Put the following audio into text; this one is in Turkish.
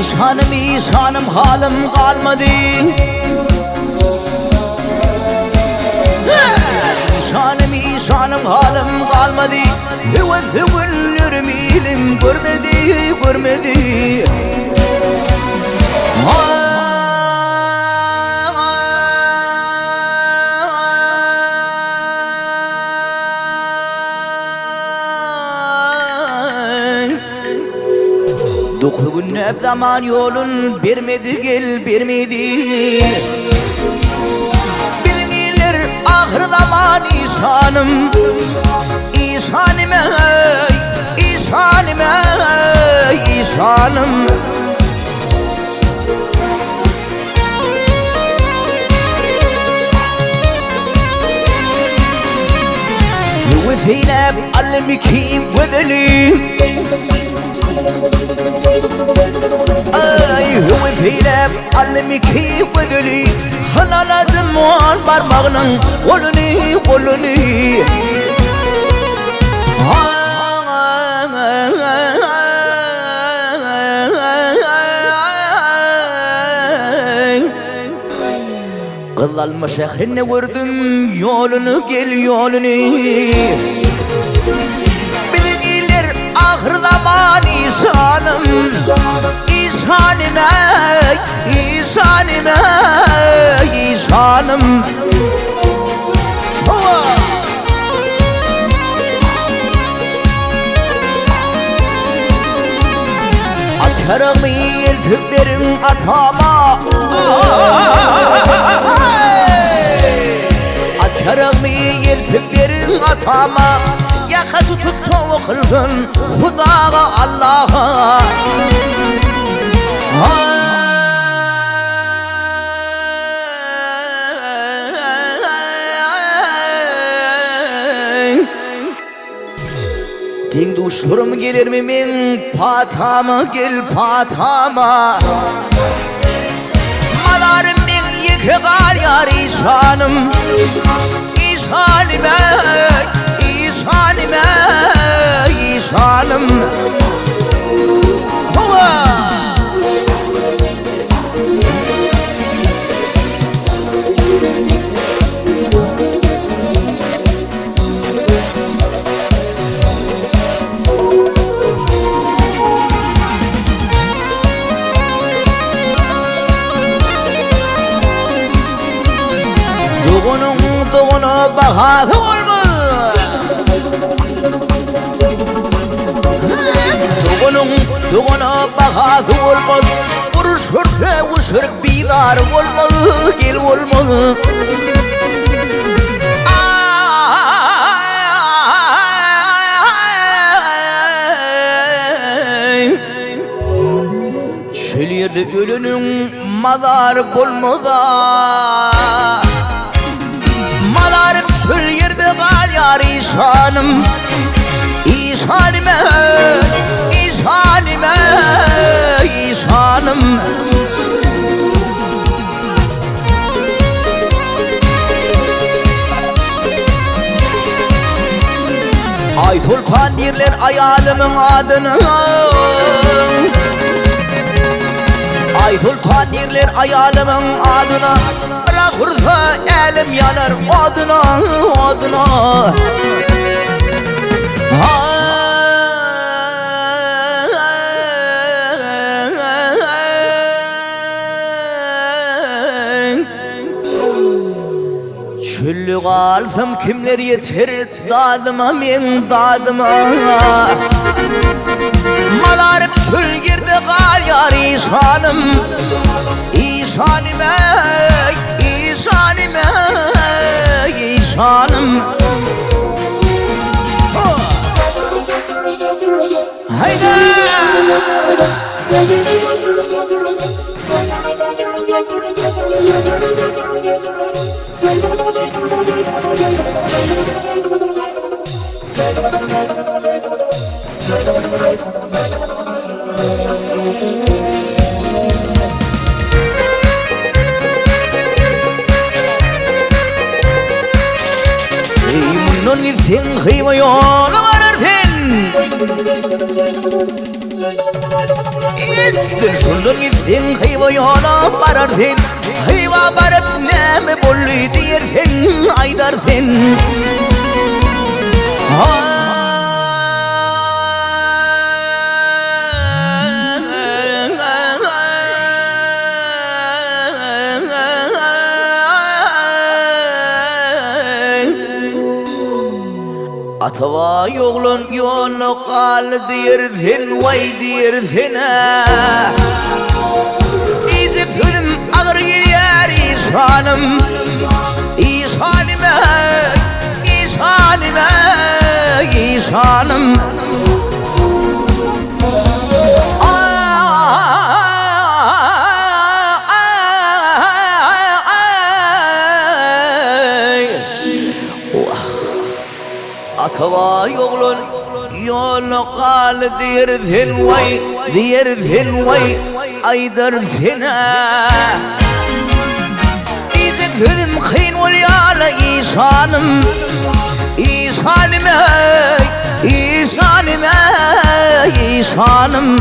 İşanım işanım halim kalmadı. İşanım işanım halim kalmadı. Hüvet hüvünlürüm ilim görmedi. Dokuz gün hep zaman yolun vermedi Bilinirler ahır zaman İşanım وفينا بعلمك وذلي هو فينا بعلمك وذلي هلا لازم وان برمغنا قولني قضى المشايخ وردم يولني gel yolunu Bilinirler ahır zaman İşanım Açarım yeltüplerim atama Açarım yeltüplerim atama Yaka tutup tavukılsın Hudağa Allah'a Din duşlarım gelir mi min patama gel patama Malarım min yıkıgar yar İşanım İşanım Doğunu bahadı olmaz Doğunu bahadı olmaz Uruşursa uşurk bidar olmaz Gel olmaz Çöl yerde ölünün mazar olmaz Malarım çöl yerde kal yar İşanım Ay sultan derler ayalımın adını Ay sultan derler ayalımın adına Bırakırsa elim yanar oduna Çöllü kalsam kimler yeter dadıma men dadıma Malarım çöl girdi kal yar İşanım Hayda Munun gitsin kıyma yolu var artin Dil şundan gitsin hayva yola barardın Hayva barıp nemi bollu diyersin aydarsın Atava yoğlun yolu kal diyersin vay diyersin İzi tüdüm ağır giyer İshanım İshanime İshanime İshanım Atava yoğlun yolu kal diyersin vay aydarsın İzi tüdüm kıyın ol yala İshanım İshanime İshanime İshanım